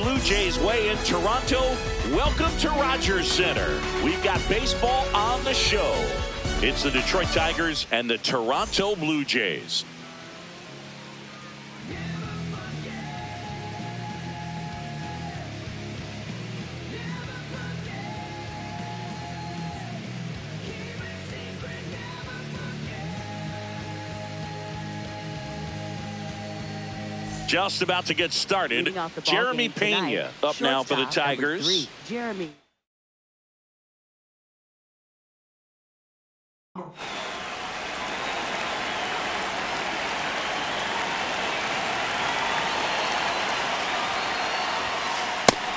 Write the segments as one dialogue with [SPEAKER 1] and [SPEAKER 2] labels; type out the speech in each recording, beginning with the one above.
[SPEAKER 1] Blue Jays way in Toronto. Welcome to Rogers Center. We've got baseball on the show. It's the Detroit Tigers and the Toronto Blue Jays. Just about to get started. Jeremy Pena up now for the Tigers.
[SPEAKER 2] Jeremy.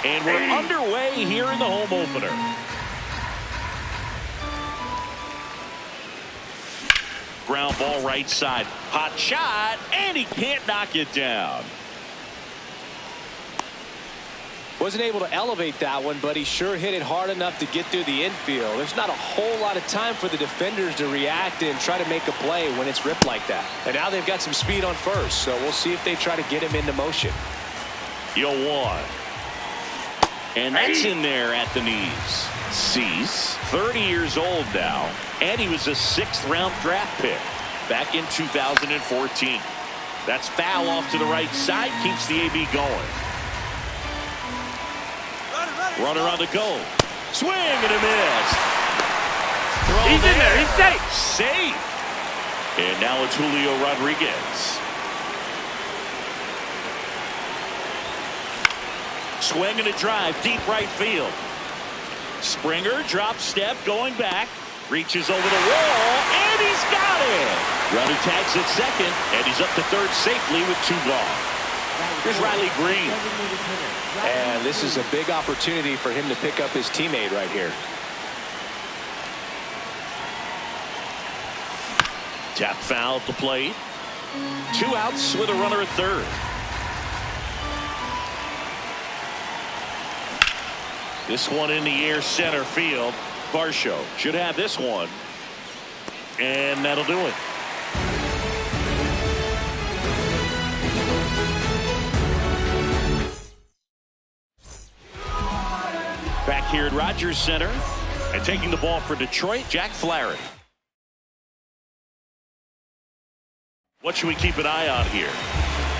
[SPEAKER 1] And we're underway here in the home opener. Ground ball right side. Hot shot, and he can't knock it down.
[SPEAKER 3] Wasn't able to elevate that one, but he sure hit it hard enough to get through the infield. There's not a whole lot of time for the defenders to react and try to make a play when it's ripped like that. And now they've got some speed on first, so we'll see if they try to get him into motion.
[SPEAKER 1] 0-1. And that's in there at the knees. Cease, 30 years old now, and he was a 6th-round draft pick back in 2014. That's foul off to the right side, keeps the AB going. Runner on the go. Swing and a miss.
[SPEAKER 4] He's in there. He's safe.
[SPEAKER 1] Safe. And now it's Julio Rodriguez. Swing and a drive, deep right field. Springer drop step going back. Reaches over the wall, and he's got it. Runner tags at second, and he's up to third safely with 2 gone. Here's Riley Green.
[SPEAKER 3] And this is a big opportunity for him to pick up his teammate right here.
[SPEAKER 1] Tap foul at the plate. 2 outs with a runner at third. This one in the air center field. Varsho should have this one. And that'll do it. Back here at Rogers Center. And taking the ball for Detroit, Jack Flaherty. What should we keep an eye on here?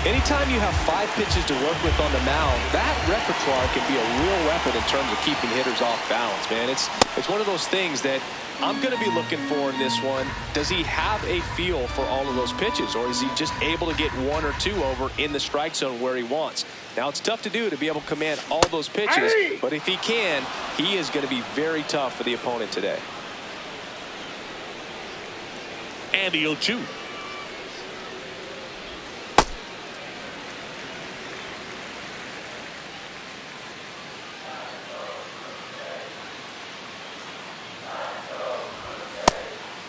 [SPEAKER 3] Anytime you have 5 pitches to work with on the mound, that repertoire can be a real weapon in terms of keeping hitters off balance, man. It's one of those things that I'm going to be looking for in this one. Does he have a feel for all of those pitches, or is he just able to get 1 or 2 over in the strike zone where he wants? Now, it's tough to do to be able to command all those pitches, but if he can, he is going to be very tough for the opponent today.
[SPEAKER 1] And the 0-2.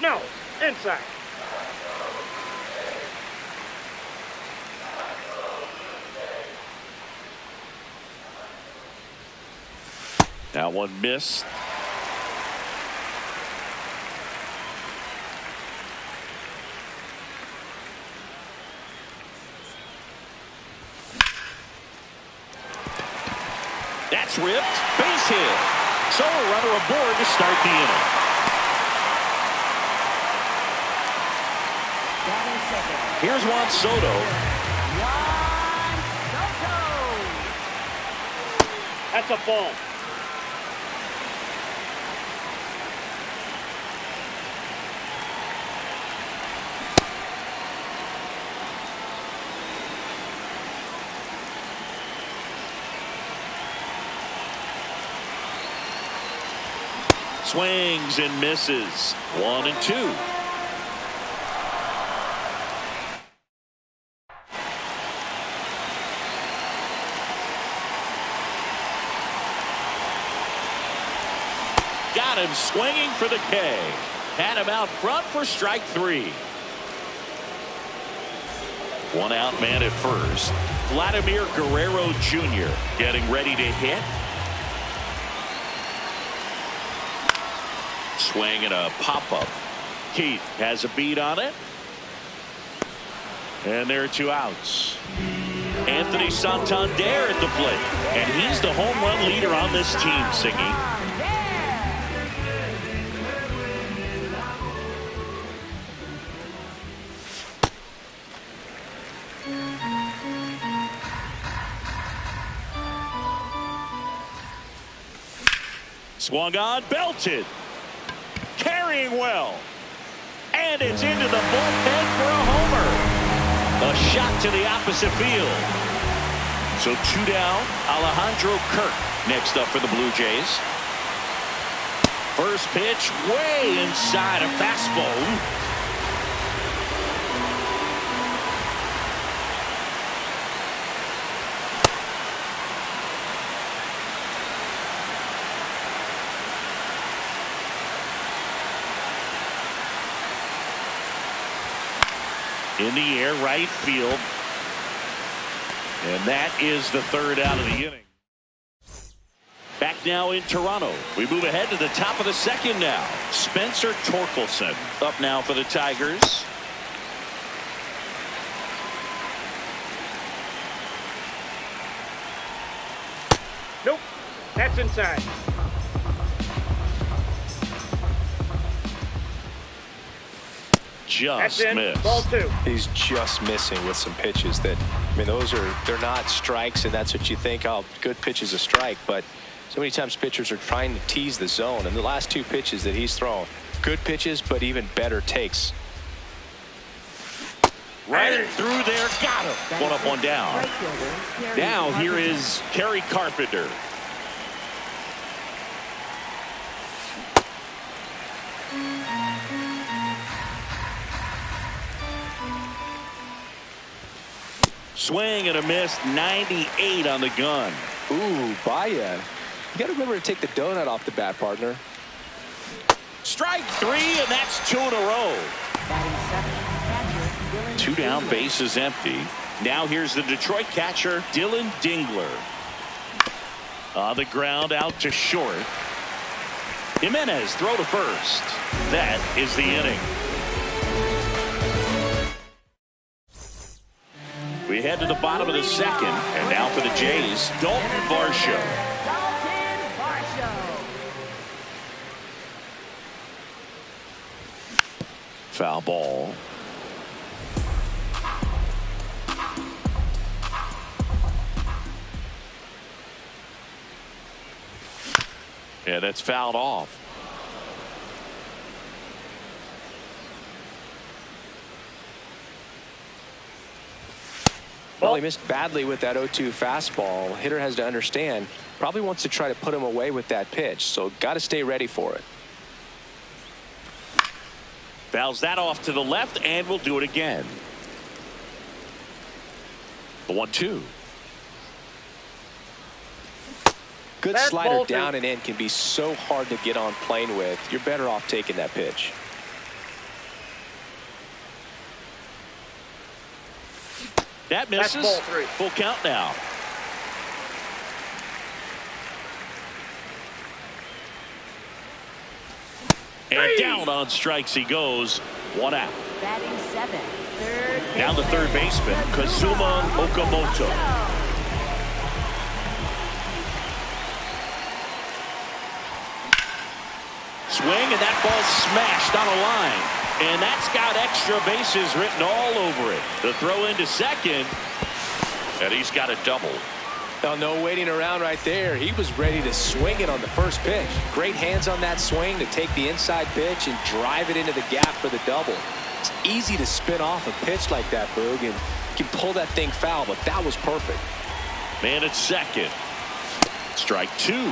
[SPEAKER 4] No, inside.
[SPEAKER 1] That one missed. That's ripped. Base hit. So a runner aboard to start the inning. Here's Juan Soto.
[SPEAKER 4] That's a ball.
[SPEAKER 1] Swings and misses. 1 and 2. Got him swinging for the K. Had him out front for strike 3. 1 out man at first. Vladimir Guerrero Jr. getting ready to hit. Swing and a pop-up. Keith has a beat on it. And there are 2 outs. Anthony Santander at the plate. And he's the home run leader on this team, Siggy. Swung on, belted. Carrying well. And it's into the bullpen for a homer. A shot to the opposite field. So 2 down. Alejandro Kirk next up for the Blue Jays. First pitch way inside a fastball. In the air, right field. And that is the third out of the inning. Back now in Toronto. We move ahead to the top of the second now. Spencer Torkelson up now for the Tigers.
[SPEAKER 4] Nope. That's inside.
[SPEAKER 1] Just missed.
[SPEAKER 4] Ball 2.
[SPEAKER 3] He's just missing with some pitches that, I mean, they're not strikes, and that's what you think, oh, good pitch is a strike. But so many times pitchers are trying to tease the zone, and the last 2 pitches that he's thrown, good pitches, but even better takes.
[SPEAKER 1] Right through there, got him. One up, one down. Now here is Kerry Carpenter. Swing and a miss, 98 on the gun.
[SPEAKER 3] Ooh, Baya. You got to remember to take the donut off the bat, partner.
[SPEAKER 1] Strike 3, and that's 2 in a row. 2 down, base is empty. Now here's the Detroit catcher, Dylan Dingler. On the ground, out to short. Jimenez, throw to first. That is the inning. We head to the bottom of the second, and now for the Jays, Dalton Varsho. Foul ball. Yeah, that's fouled off.
[SPEAKER 3] Well, he missed badly with that 0-2 fastball. Hitter has to understand, probably wants to try to put him away with that pitch, so got to stay ready for it.
[SPEAKER 1] Fouls that off to the left, and we'll do it again. The 1-2.
[SPEAKER 3] Good
[SPEAKER 4] That
[SPEAKER 3] slider
[SPEAKER 4] ball
[SPEAKER 3] down and in can be so hard to get on plane with. You're better off taking that pitch.
[SPEAKER 1] That misses.
[SPEAKER 4] That's ball 3.
[SPEAKER 1] Full count now. And down on strikes he goes. 1 out.
[SPEAKER 2] Batting 7th, third.
[SPEAKER 1] Down the third baseman, Kazuma Okamoto. Swing, and that ball smashed on a line. And that's got extra bases written all over it. The throw into second, and he's got a double.
[SPEAKER 3] Oh, no waiting around right there. He was ready to swing it on the first pitch. Great hands on that swing to take the inside pitch and drive it into the gap for the double. It's easy to spin off a pitch like that, Boog, and you can pull that thing foul, but that was perfect.
[SPEAKER 1] Man at second. Strike 2.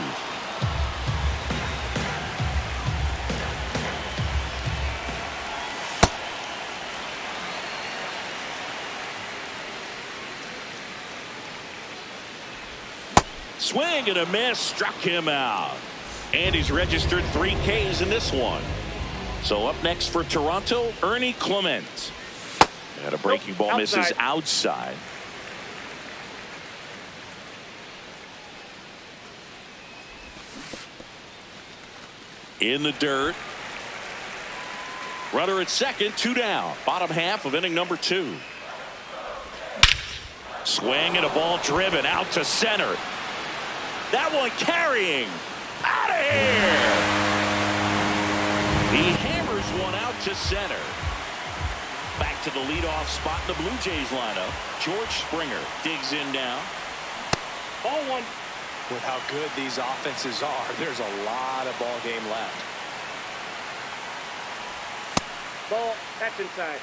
[SPEAKER 1] Swing and a miss, struck him out. And he's registered 3 Ks in this one. So up next for Toronto, Ernie Clement. And a breaking ball misses outside. In the dirt. Runner at second, 2 down. Bottom half of inning number 2. Swing and a ball driven out to center. That one carrying. Out of here. He hammers one out to center. Back to the leadoff spot in the Blue Jays lineup. George Springer digs in now.
[SPEAKER 4] Ball one.
[SPEAKER 3] With how good these offenses are, there's a lot of ball game left.
[SPEAKER 4] Ball. That's inside.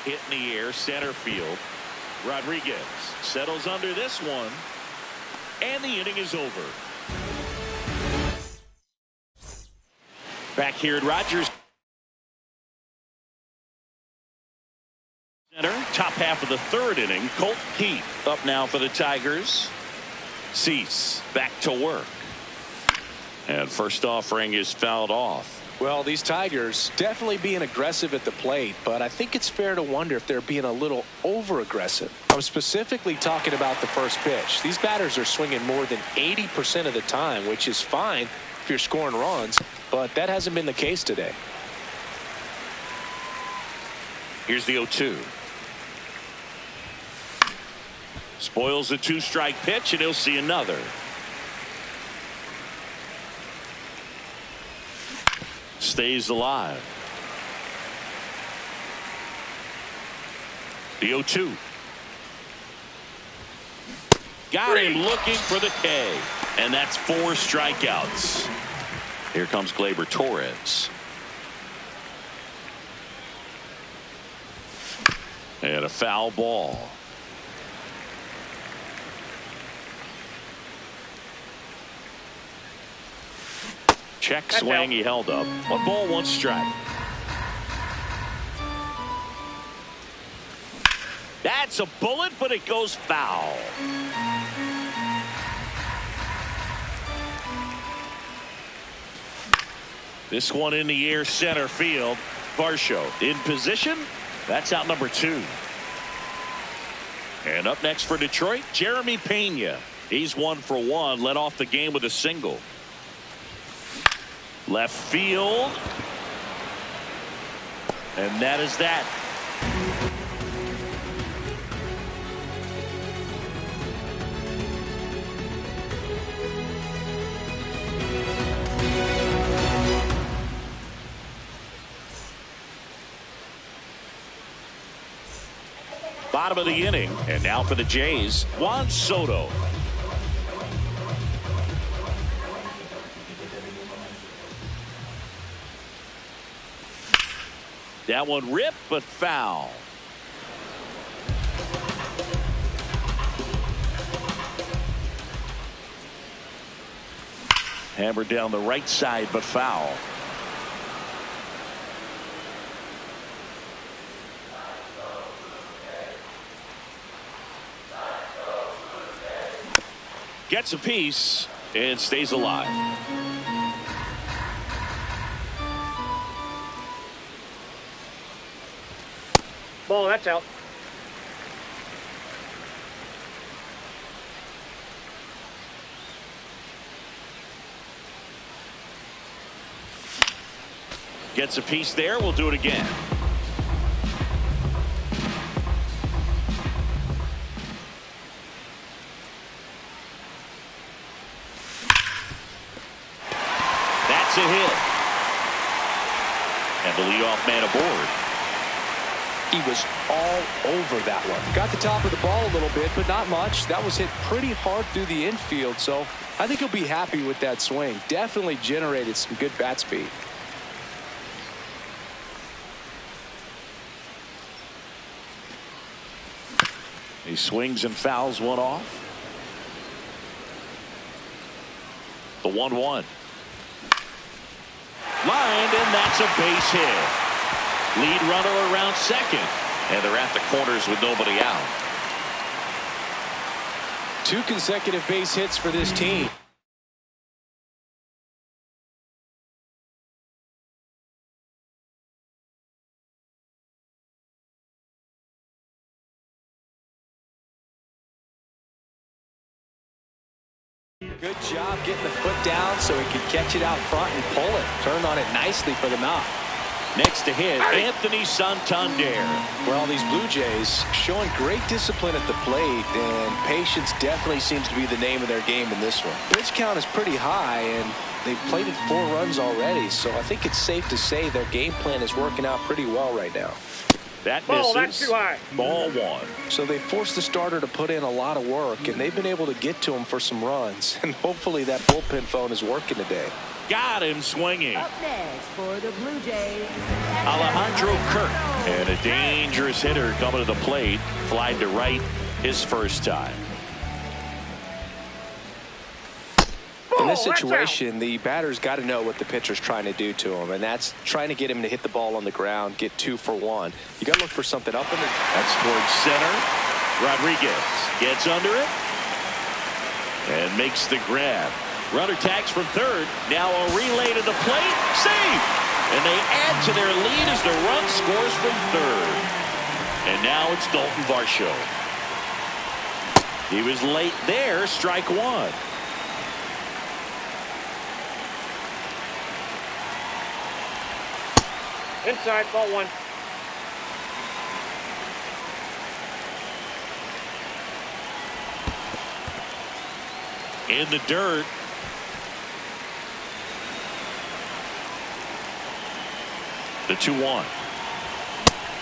[SPEAKER 1] Hit in the air, center field. Rodriguez settles under this one. And the inning is over. Back here at Rogers Center, top half of the third inning. Colt Keith up now for the Tigers. Cease back to work. And first offering is fouled off.
[SPEAKER 3] Well, these Tigers definitely being aggressive at the plate, but I think it's fair to wonder if they're being a little over-aggressive. I'm specifically talking about the first pitch. These batters are swinging more than 80% of the time, which is fine if you're scoring runs, but that hasn't been the case today.
[SPEAKER 1] Here's the 0-2. Spoils a two-strike pitch, and he'll see another. Stays alive. The 0-2. Got him looking for the K. And that's 4 strikeouts. Here comes Gleyber Torres. And a foul ball. Check swing, he held up. 1 ball, 1 strike. That's a bullet, but it goes foul. This one in the air, center field. Varsho in position. That's out number 2. And up next for Detroit, Jeremy Pena. He's 1 for 1, led off the game with a single. Left field. And that is that. Bottom of the inning. And now for the Jays, Juan Soto. That one ripped, but foul. Hammered down the right side, but foul. Gets a piece and stays alive.
[SPEAKER 4] Ball, that's out.
[SPEAKER 1] Gets a piece there. We'll do it again. That's a hit. And the leadoff man aboard.
[SPEAKER 3] He was all over that one. Got the top of the ball a little bit, but not much. That was hit pretty hard through the infield, so I think he'll be happy with that swing. Definitely generated some good bat speed.
[SPEAKER 1] He swings and fouls one off. The 1-1. Lined, and that's a base hit. Lead runner around second. And they're at the corners with nobody out.
[SPEAKER 3] 2 consecutive base hits for this team. Good job getting the foot down so he could catch it out front and pull it. Turned on it nicely for the knock.
[SPEAKER 1] Next to hit, Anthony Santander.
[SPEAKER 3] Well, these Blue Jays showing great discipline at the plate, and patience definitely seems to be the name of their game in this one. Pitch count is pretty high, and they've plated 4 runs already, so I think it's safe to say their game plan is working out pretty well right now.
[SPEAKER 1] That
[SPEAKER 4] Ball,
[SPEAKER 1] misses.
[SPEAKER 4] that's too high.
[SPEAKER 1] Ball 1.
[SPEAKER 3] So they forced the starter to put in a lot of work, and they've been able to get to him for some runs, and hopefully that bullpen phone is working today.
[SPEAKER 1] Got him swinging.
[SPEAKER 2] Up next for the Blue Jays,
[SPEAKER 1] Alejandro Kirk. And a dangerous hitter coming to the plate. Flied to right his first time.
[SPEAKER 3] In this situation, the batter's got to know what the pitcher's trying to do to him, and that's trying to get him to hit the ball on the ground, get 2 for 1. You got to look for something up in the.
[SPEAKER 1] That's towards center. Rodriguez gets under it and makes the grab. Runner tags from third. Now a relay to the plate. Save! And they add to their lead as the run scores from third. And now it's Dalton Varsho. He was late there. Strike 1.
[SPEAKER 4] Inside, ball 1.
[SPEAKER 1] In the dirt. The 2-1.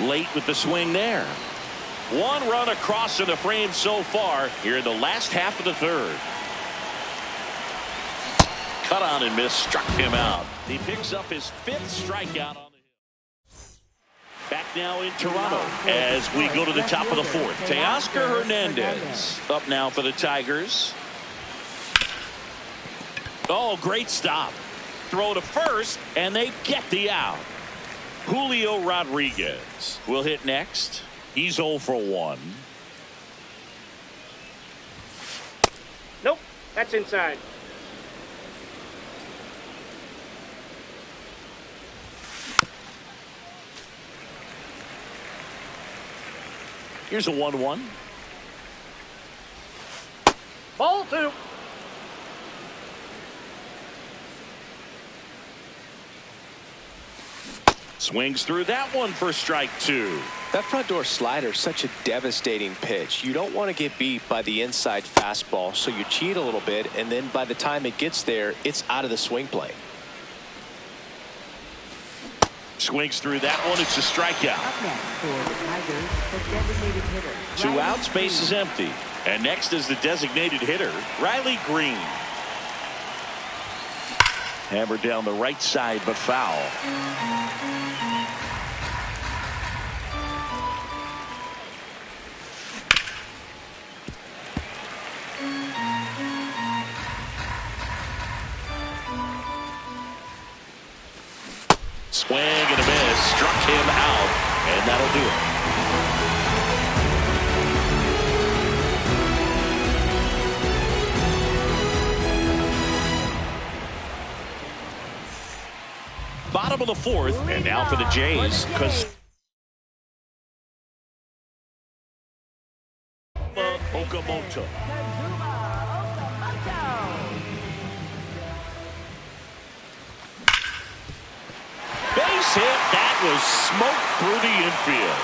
[SPEAKER 1] Late with the swing there. 1 run across in the frame so far here in the last half of the third. Cut on and miss, struck him out. He picks up his 5th strikeout on the hill. Back now in Toronto as we go to the top of the 4th. Teoscar Hernandez up now for the Tigers. Oh, great stop. Throw to first, and they get the out. Julio Rodriguez will hit next. He's 0 for 1.
[SPEAKER 4] Nope, that's inside.
[SPEAKER 1] Here's a 1-1.
[SPEAKER 4] Ball 2.
[SPEAKER 1] Swings through that one for strike 2.
[SPEAKER 3] That front door slider is such a devastating pitch. You don't want to get beat by the inside fastball, so you cheat a little bit, and then by the time it gets there, it's out of the swing plane.
[SPEAKER 1] Swings through that one. It's a strikeout.
[SPEAKER 2] Up next for the Tigers, the designated hitter.
[SPEAKER 1] 2 outs, base is empty. And next is the designated hitter, Riley Green. Hammered down the right side, but foul. Swing and a miss. Struck him out, and that'll do it. Bottom of the 4th, and now for the Jays, because Okamoto. Base hit. That was smoke through the infield.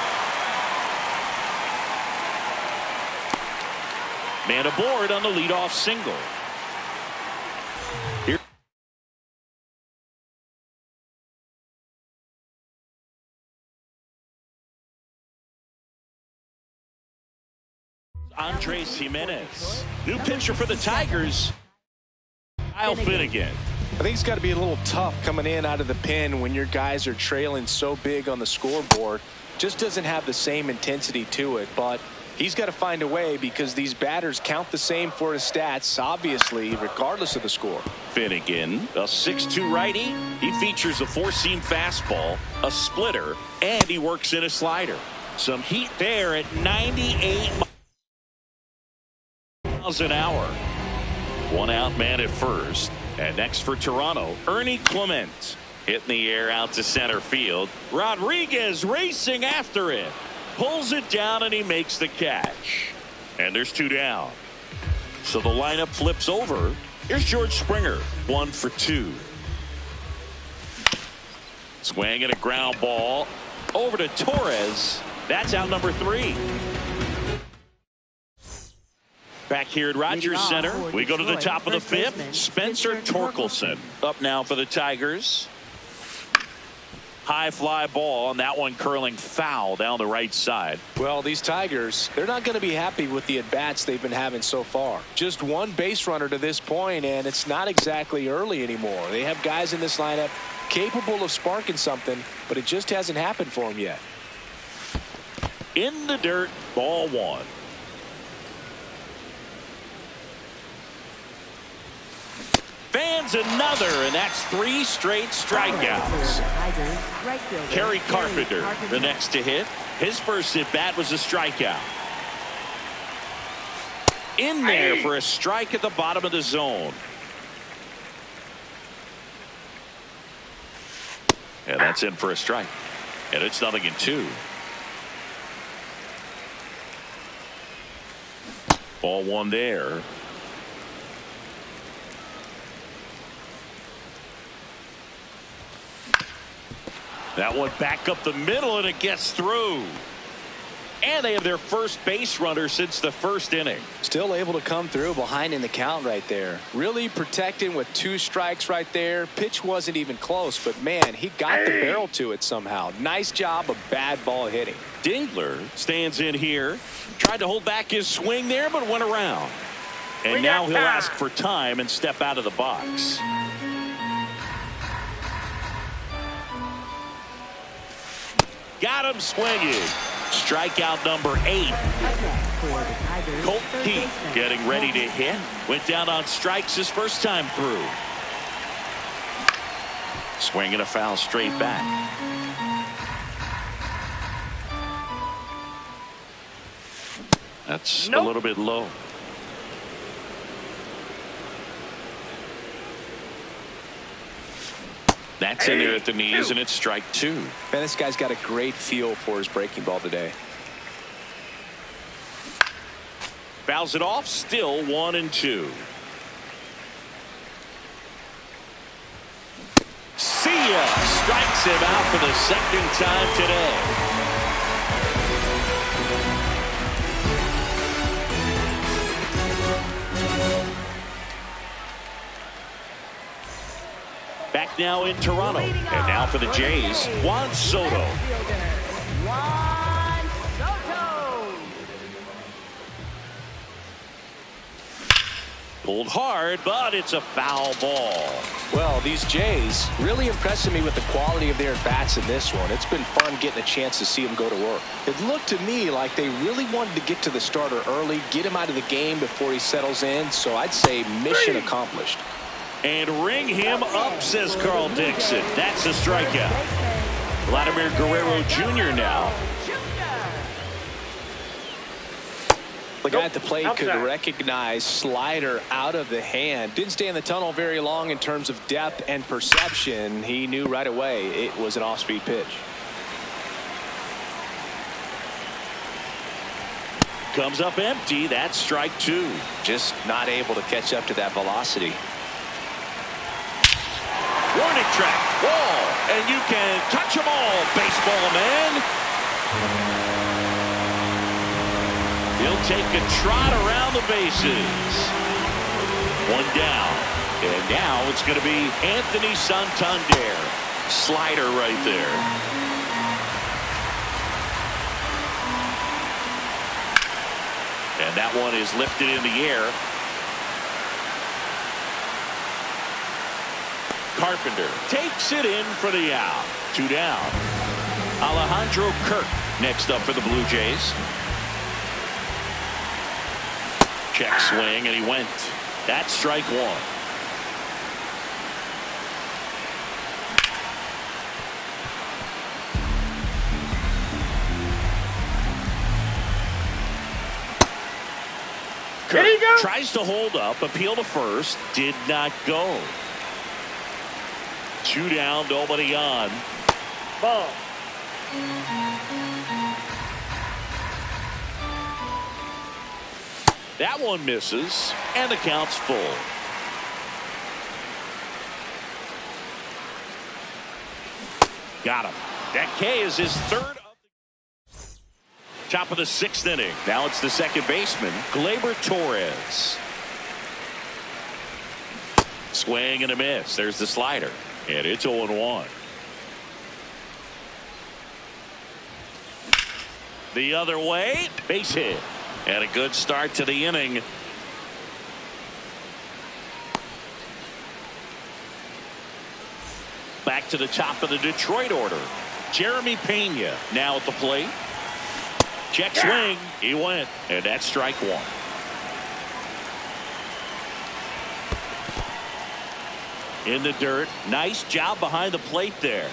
[SPEAKER 1] Man aboard on the leadoff single. Here. Andres Jimenez. New pitcher for the Tigers. Kyle Finnegan.
[SPEAKER 3] I think it's got to be a little tough coming in out of the pen when your guys are trailing so big on the scoreboard. Just doesn't have the same intensity to it, but he's got to find a way because these batters count the same for his stats, obviously, regardless of the score.
[SPEAKER 1] Finnegan, a 6'2" righty. He features a 4-seam fastball, a splitter, and he works in a slider. Some heat there at 98 miles an hour. 1 out, man at first. And next for Toronto, Ernie Clement. Hitting the air out to center field. Rodriguez racing after it. Pulls it down and he makes the catch. And there's 2 down. So the lineup flips over. Here's George Springer, 1 for 2. Swing and a ground ball over to Torres. That's out number 3. Back here at Rogers Center, we go to the top of the 5th. Spencer Torkelson up now for the Tigers. High fly ball, and that one curling foul down the right side.
[SPEAKER 3] Well, these Tigers, they're not going to be happy with the at-bats they've been having so far. Just one base runner to this point, and it's not exactly early anymore. They have guys in this lineup capable of sparking something, but it just hasn't happened for them yet.
[SPEAKER 1] In the dirt, ball 1. Fans another, and that's 3 straight strikeouts. Kerry Carpenter, the next to hit. His first at bat was a strikeout. In there for a strike at the bottom of the zone. And that's in for a strike. And it's 0-2. Ball 1 there. That one back up the middle, and it gets through. And they have their first base runner since the first inning.
[SPEAKER 3] Still able to come through behind in the count right there. Really protecting with 2 strikes right there. Pitch wasn't even close, but man, he got the barrel to it somehow. Nice job of bad ball hitting.
[SPEAKER 1] Dingler stands in here. Tried to hold back his swing there, but went around. And now he'll ask for time and step out of the box. Got him swinging. Strikeout number 8. Colt Keith getting ready to hit. Went down on strikes his first time through. Swinging a foul straight back. That's a little bit low. That's in there at the knees, and it's strike 2.
[SPEAKER 3] Man, this guy's got a great feel for his breaking ball today.
[SPEAKER 1] Fouls it off, still 1-2. See ya! Strikes him out for the second time today. Back now in Toronto, and now for the Jays, Juan Soto. Pulled hard, but it's a foul ball.
[SPEAKER 3] Well, these Jays really impressing me with the quality of their bats in this one. It's been fun getting a chance to see them go to work. It looked to me like they really wanted to get to the starter early, get him out of the game before he settles in, so I'd say mission accomplished.
[SPEAKER 1] And ring him up, says Carl Dixon. That's a strikeout. Vladimir Guerrero Jr. now.
[SPEAKER 3] The guy at the plate could recognize slider out of the hand. Didn't stay in the tunnel very long in terms of depth and perception. He knew right away it was an off-speed pitch.
[SPEAKER 1] Comes up empty. That's strike 2.
[SPEAKER 3] Just not able to catch up to that velocity.
[SPEAKER 1] Warning track, ball, and you can touch them all, baseball man. He'll take a trot around the bases. 1 down, and now it's going to be Anthony Santander. Slider right there. And that one is lifted in the air. Carpenter takes it in for the out. 2 down. Alejandro Kirk next up for the Blue Jays. Check swing, and he went. That's strike 1. Kirk tries to hold up, appeal to first, did not go. 2 down, nobody on.
[SPEAKER 4] Ball.
[SPEAKER 1] That one misses, and the count's full. Got him. That K is his third. Top of the 6th inning. Now it's the second baseman, Gleyber Torres. Swing and a miss. There's the slider. And it's 0-1. The other way. Base hit. And a good start to the inning. Back to the top of the Detroit order. Jeremy Pena now at the plate. Check swing. He went. And that's strike 1. In the dirt. Nice job behind the plate there.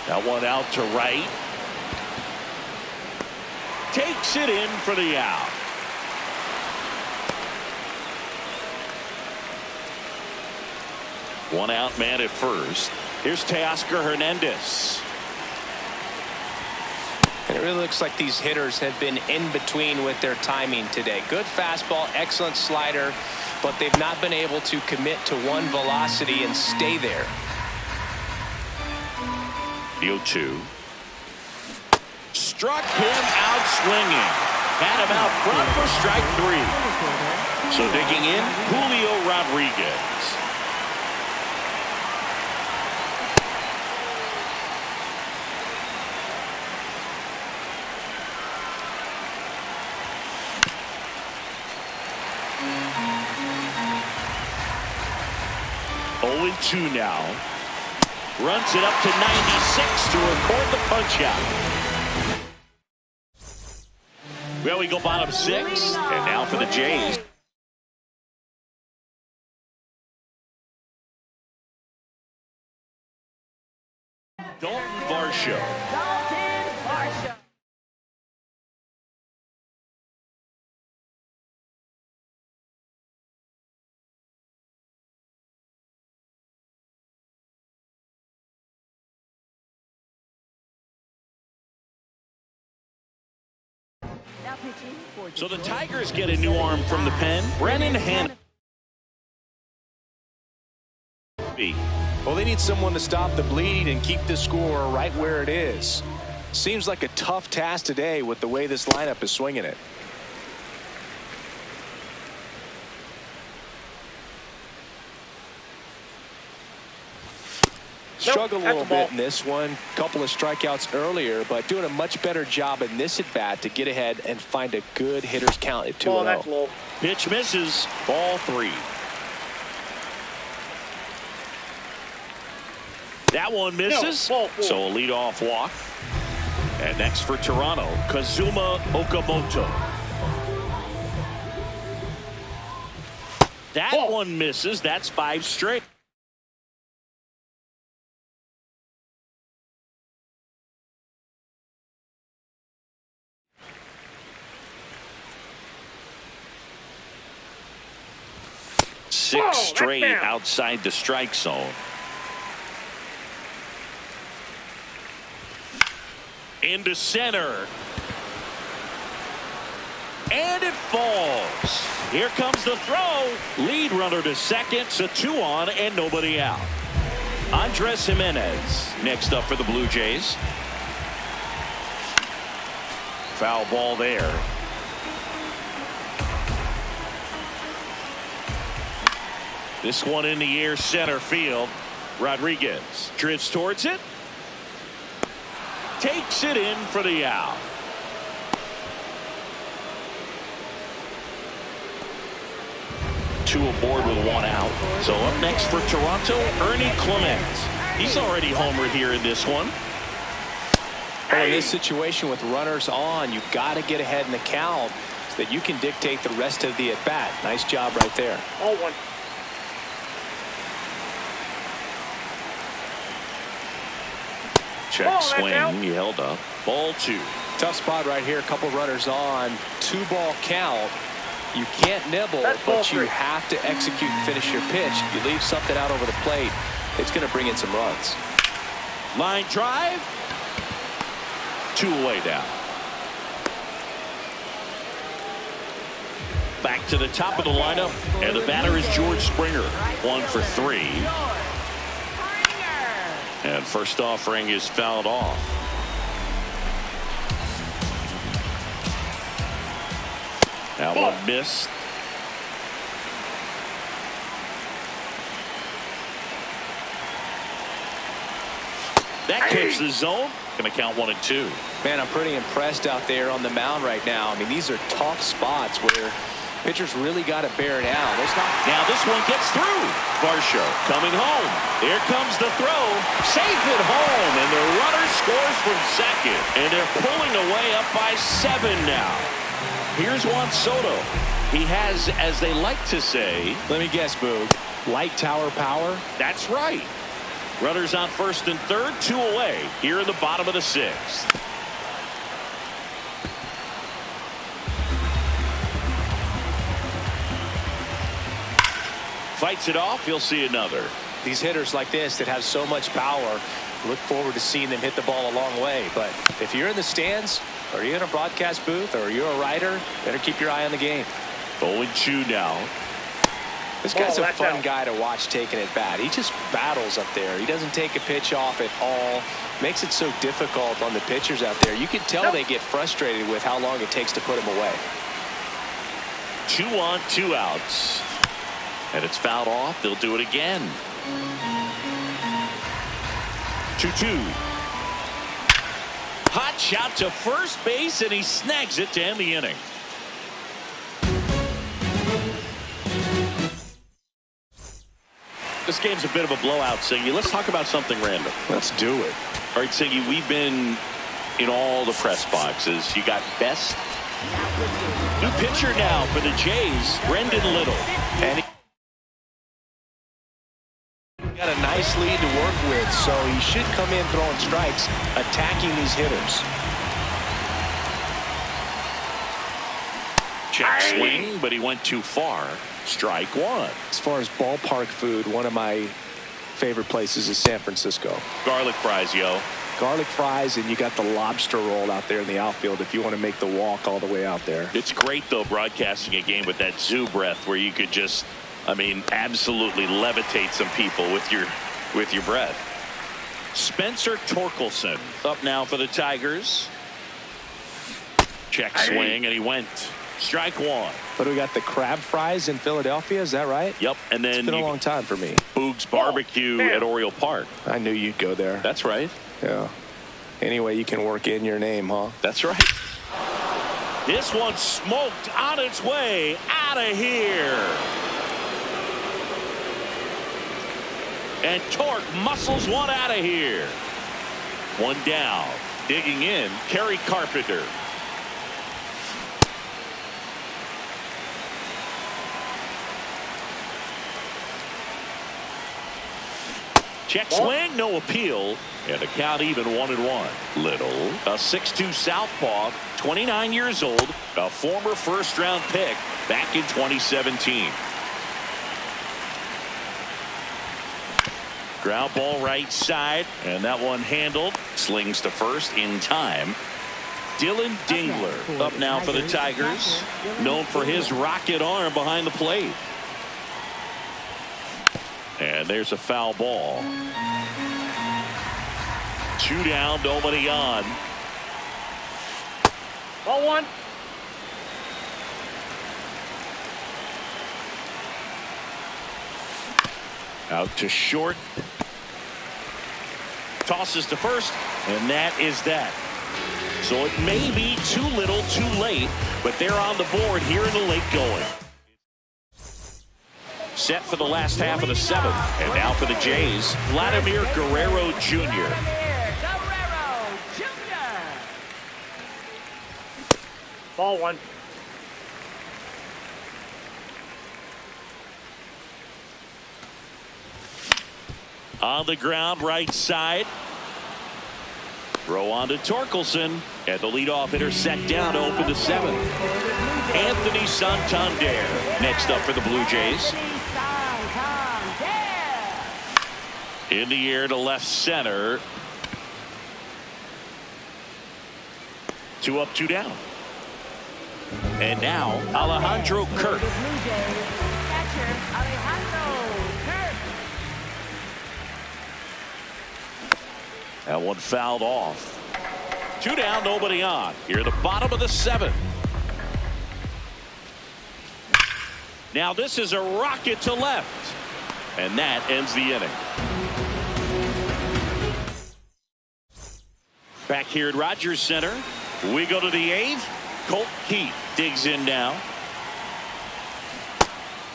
[SPEAKER 1] That one out to right. Takes it in for the out. One out man at first. Here's Teoscar Hernandez.
[SPEAKER 3] And it really looks like these hitters have been in between with their timing today. Good fastball, excellent slider, but they've not been able to commit to one velocity and stay there.
[SPEAKER 1] 0-2. Struck him out swinging. Had him out front for strike 3. So digging in, Julio Rodriguez. Two now. Runs it up to 96 to record the punch out. Well, we go bottom 6, and now for the Jays. Dalton Varsho. So the Tigers get a new arm from the pen. Brennan Hanna.
[SPEAKER 3] Well, they need someone to stop the bleed and keep the score right where it is. Seems like a tough task today with the way this lineup is swinging it. Struggled a little bit in this one. Couple of strikeouts earlier, but doing a much better job in this at bat to get ahead and find a good hitter's count at 2-0.
[SPEAKER 4] That's low.
[SPEAKER 1] Pitch misses. Ball 3. That one misses. So a leadoff walk. And next for Toronto, Kazuma Okamoto. That one misses. That's 5 straight. Six straight outside the strike zone. Into center. And it falls. Here comes the throw. Lead runner to second. So 2 on and nobody out. Andres Jimenez next up for the Blue Jays. Foul ball there. This one in the air, center field. Rodriguez drifts towards it. Takes it in for the out. Two aboard with 1 out. So up next for Toronto, Ernie Clement. He's already homered here in this one.
[SPEAKER 3] Well, in this situation with runners on, you've got to get ahead in the count so that you can dictate the rest of the at-bat. Nice job right there.
[SPEAKER 4] 0-1.
[SPEAKER 1] Check swing. He held up. Ball 2.
[SPEAKER 3] Tough spot right here. A couple runners on. 2-ball count. You can't nibble, but you have to execute and finish your pitch. If you leave something out over the plate, it's going to bring in some runs.
[SPEAKER 1] Line drive. 2 away now. back to the top of the lineup, and the batter is George Springer. 1 for 3. And first offering is fouled off. That one missed. That keeps the zone. Going to count 1 and 2.
[SPEAKER 3] Man, I'm pretty impressed out there on the mound right now. I mean, these are tough spots where pitchers really got to bear down.
[SPEAKER 1] Now this one gets through. Varsho coming home. Here comes the throw. Safe at home, and the runner scores from second. And they're pulling away up by 7 now. Here's Juan Soto. He has, as they like to say,
[SPEAKER 3] let me guess, Boog, light tower power?
[SPEAKER 1] That's right. Runners on first and third, 2 away here in the bottom of the 6th. Fights it off. You'll see another.
[SPEAKER 3] These hitters like this that have so much power, look forward to seeing them hit the ball a long way. But if you're in the stands, or you're in a broadcast booth, or you're a writer, better keep your eye on the game.
[SPEAKER 1] 0-2 now.
[SPEAKER 3] This guy's a fun guy to watch taking it bat. He just battles up there. He doesn't take a pitch off at all. Makes it so difficult on the pitchers out there. You can tell they get frustrated with how long it takes to put him away.
[SPEAKER 1] 2 on, 2 outs. And it's fouled off. They'll do it again. 2-2. Hot shot to first base, and he snags it to end the inning. This game's a bit of a blowout, Singy. Let's talk about something random.
[SPEAKER 3] Let's do it.
[SPEAKER 1] All right, Singy, we've been in all the press boxes. You got best new pitcher now for the Jays, Brendan Little. And he
[SPEAKER 3] got a nice lead to work with, so he should come in throwing strikes, attacking these hitters.
[SPEAKER 1] Check swing, but he went too far. Strike 1.
[SPEAKER 3] As far as ballpark food, one of my favorite places is San Francisco.
[SPEAKER 1] Garlic fries, yo.
[SPEAKER 3] Garlic fries, and you got the lobster roll out there in the outfield if you want to make the walk all the way out there.
[SPEAKER 1] It's great, though, broadcasting a game with that zoo breath where you could just, I mean, absolutely levitate some people with your breath. Spencer Torkelson up now for the Tigers. Check swing, and he went. Strike 1.
[SPEAKER 3] But we got the crab fries in Philadelphia, is that right?
[SPEAKER 1] Yep, and then
[SPEAKER 3] it's been a long time for me.
[SPEAKER 1] Boog's Barbecue at Oriole Park.
[SPEAKER 3] I knew you'd go there.
[SPEAKER 1] That's right.
[SPEAKER 3] Yeah. Anyway, you can work in your name, huh?
[SPEAKER 1] That's right. This one smoked on its way out of here. And Torque muscles one out of here. One down. Digging in, Kerry Carpenter. Check swing, no appeal, and a count even 1-1. Little, a 6'2 southpaw, 29 years old, a former first-round pick back in 2017. Ground ball right side, and that one handled. Slings to first in time. Dylan Dingler up now for the Tigers, known for his rocket arm behind the plate. And there's a foul ball. 2 down, nobody on.
[SPEAKER 4] Ball 1.
[SPEAKER 1] Out to short. Tosses to first, and that is that. So it may be too little, too late, but they're on the board here in the late going. Set for the last half of the 7th. And now for the Jays, Vladimir Guerrero Jr.
[SPEAKER 4] Ball 1.
[SPEAKER 1] On the ground, right side. Throw on to Torkelson. And the leadoff hitter set down to open the 7th. Anthony Santander next up for the Blue Jays. In the air to left center. 2 up, 2 down. And now, Alejandro
[SPEAKER 2] For
[SPEAKER 1] Kirk.
[SPEAKER 2] the Blue Jays, catcher Alejandro Kirk.
[SPEAKER 1] That one fouled off. 2 down, nobody on. Here at the bottom of the 7th. Now this is a rocket to left. And that ends the inning. Back here at Rogers Center, we go to the 8th. Colt Keith digs in now.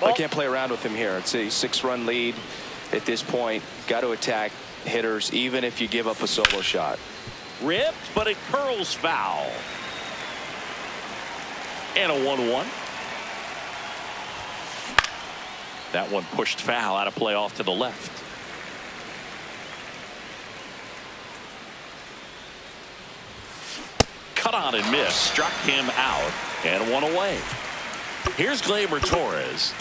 [SPEAKER 3] I can't play around with him here. It's a 6-run lead at this point. Got to attack hitters even if you give up a solo shot.
[SPEAKER 1] Ripped, but it curls foul. And a 1-1. That one pushed foul out of play off to the left. Cut on and missed. Struck him out and one away. Here's Gleyber Torres.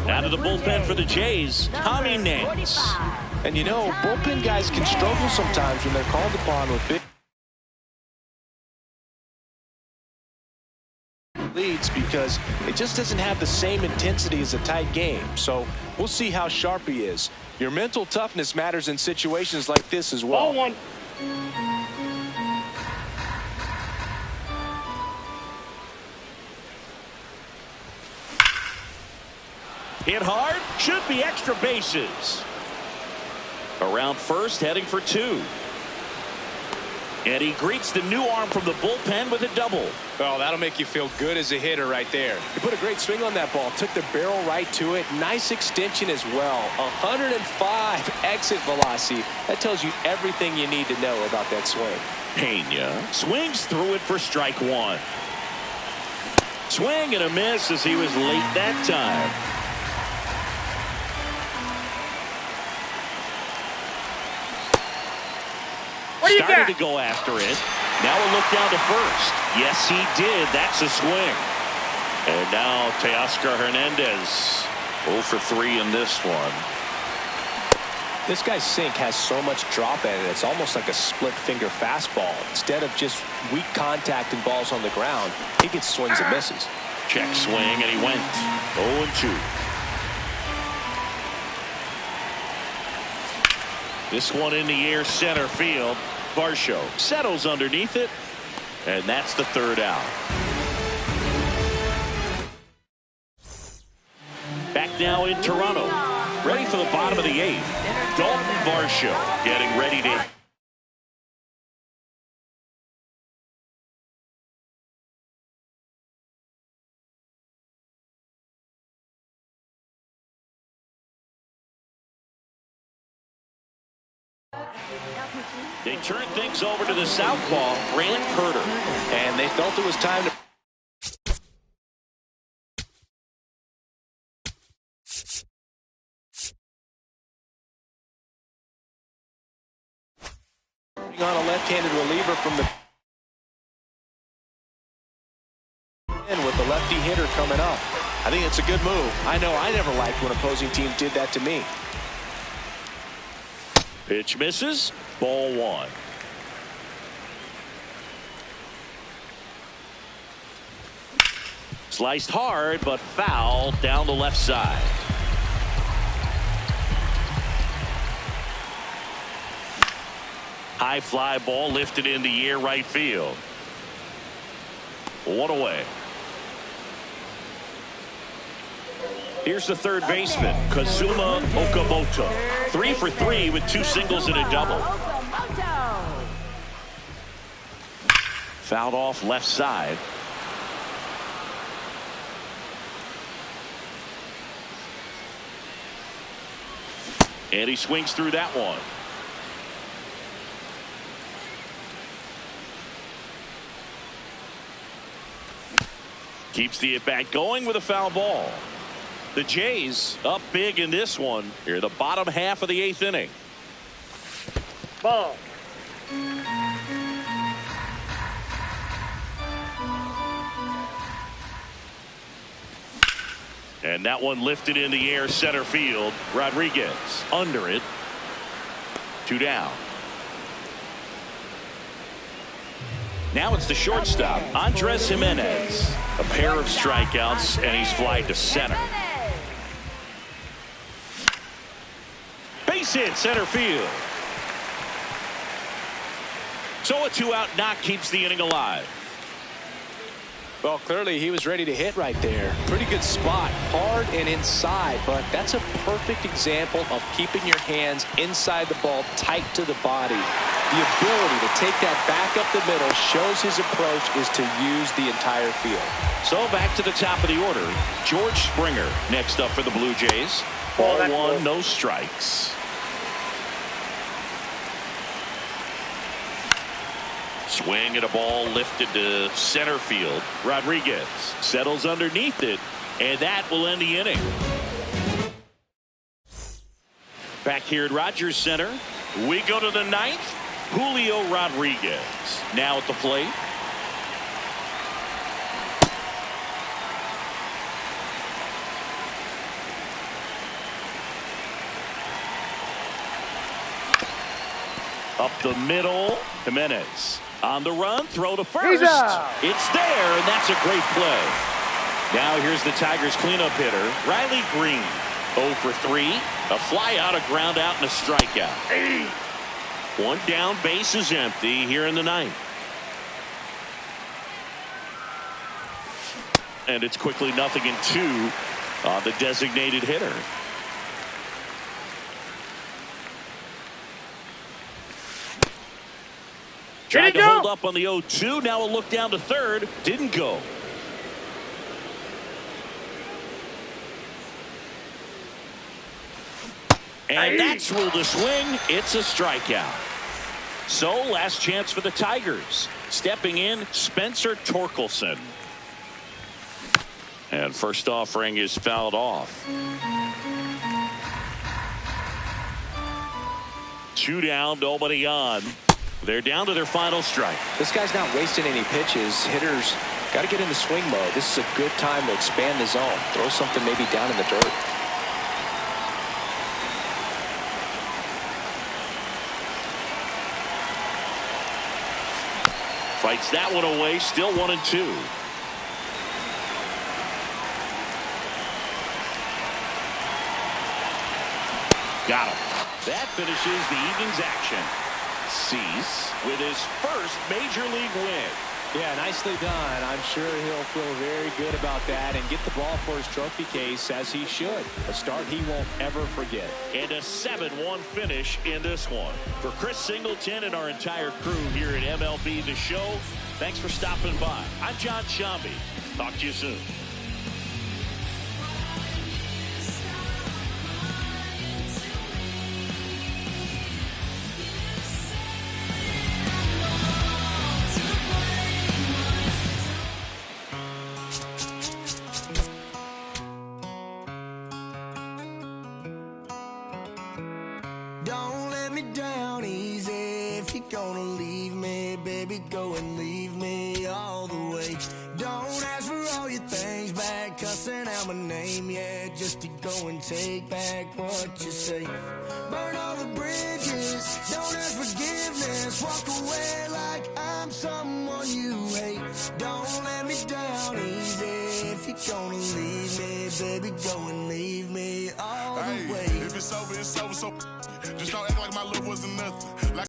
[SPEAKER 1] Now to the bullpen for the Jays, Tommy Nance.
[SPEAKER 3] And you know, bullpen guys can struggle sometimes when they're called upon with big leads because it just doesn't have the same intensity as a tight game. So we'll see how sharp he is. Your mental toughness matters in situations like this as well.
[SPEAKER 4] Ball 1.
[SPEAKER 1] Hit hard, should be extra bases. Around first, heading for 2. And he greets the new arm from the bullpen with a double.
[SPEAKER 3] Oh, that'll make you feel good as a hitter right there. He put a great swing on that ball, took the barrel right to it. Nice extension as well. 105 exit velocity. That tells you everything you need to know about that swing.
[SPEAKER 1] Pena swings through it for strike 1. Swing and a miss as he was late that time. Started to go after it. Now a look down to first. Yes, he did. That's a swing. And now Teoscar Hernandez 0 for 3 in this one.
[SPEAKER 3] This guy's sink has so much drop in it. It's almost like a split finger fastball. Instead of just weak contact and balls on the ground, he gets swings and misses.
[SPEAKER 1] Check swing, and he went 0-2. This one in the air, center field. Varsho settles underneath it, and that's the 3rd out. Back now in Toronto, ready for the bottom of the 8th. Dalton Varsho getting ready to. They turn things over to the southpaw, Grant Herter.
[SPEAKER 3] And they felt it was time to. On a left-handed reliever from the. And with the lefty hitter coming up. I think it's a good move. I know I never liked when opposing teams did that to me.
[SPEAKER 1] Pitch misses. Ball 1. Sliced hard, but foul down the left side. High fly ball lifted in the air right field. 1 away. Here's the third baseman, Kazuma Okamoto. 3 for 3 with 2 singles and a double. Fouled off left side. And he swings through that one. Keeps the at-bat going with a foul ball. The Jays up big in this one. Here, the bottom half of the 8th inning.
[SPEAKER 4] Ball.
[SPEAKER 1] And And that one lifted in the air center field. Rodriguez under it. 2 down. Now it's the shortstop, Andres Jimenez. A pair of strikeouts, and he's flied to center. Base hit center field. So a 2-out knock keeps the inning alive.
[SPEAKER 3] Well, clearly he was ready to hit right there. Pretty good spot, hard and inside, but that's a perfect example of keeping your hands inside the ball, tight to the body. The ability to take that back up the middle shows his approach is to use the entire field.
[SPEAKER 1] So back to the top of the order. George Springer next up for the Blue Jays. Ball one, no strikes. Swing at a ball lifted to center field. Rodriguez settles underneath it, and that will end the inning. Back here at Rogers Center, we go to the 9th. Julio Rodriguez now at the plate. Up the middle, Jimenez. On the run, throw to first. It's there, and that's a great play. Now here's the Tigers cleanup hitter, Riley Green. 0 for 3. A fly out, a ground out, and a strikeout. 1 down, base is empty here in the 9th. And it's quickly 0-2 on the designated hitter. Tried to hold up on the 0-2. Now a look down to third. Didn't go. And that's ruled a swing. It's a strikeout. So last chance for the Tigers. Stepping in, Spencer Torkelson. And first offering is fouled off. 2 down, nobody on. They're down to their final strike.
[SPEAKER 3] This guy's not wasting any pitches. Hitters got to get in the swing mode. This is a good time to expand the zone. Throw something maybe down in the dirt.
[SPEAKER 1] Fights that one away. Still 1-2. Got him. That finishes the evening's action. Cease with his first major league win.
[SPEAKER 3] Yeah, nicely done. I'm sure he'll feel very good about that and get the ball for his trophy case, as he should. A start he won't ever forget.
[SPEAKER 1] And a 7-1 finish in this one. For Chris Singleton and our entire crew here at MLB The Show, thanks for stopping by. I'm John Shambi. Talk to you soon.
[SPEAKER 5] Don't let me down easy. If you're gonna leave me, baby, go and leave me all the way. Don't ask for all your things back, cussing out my name, yeah, just to go and take back what you say. Burn all the bridges, don't ask forgiveness, walk away like I'm someone you hate. Don't let me down easy. If you're gonna leave me, baby, go and leave me all the way.
[SPEAKER 6] If it's over, it's over, so just don't act like my love wasn't nothing. Like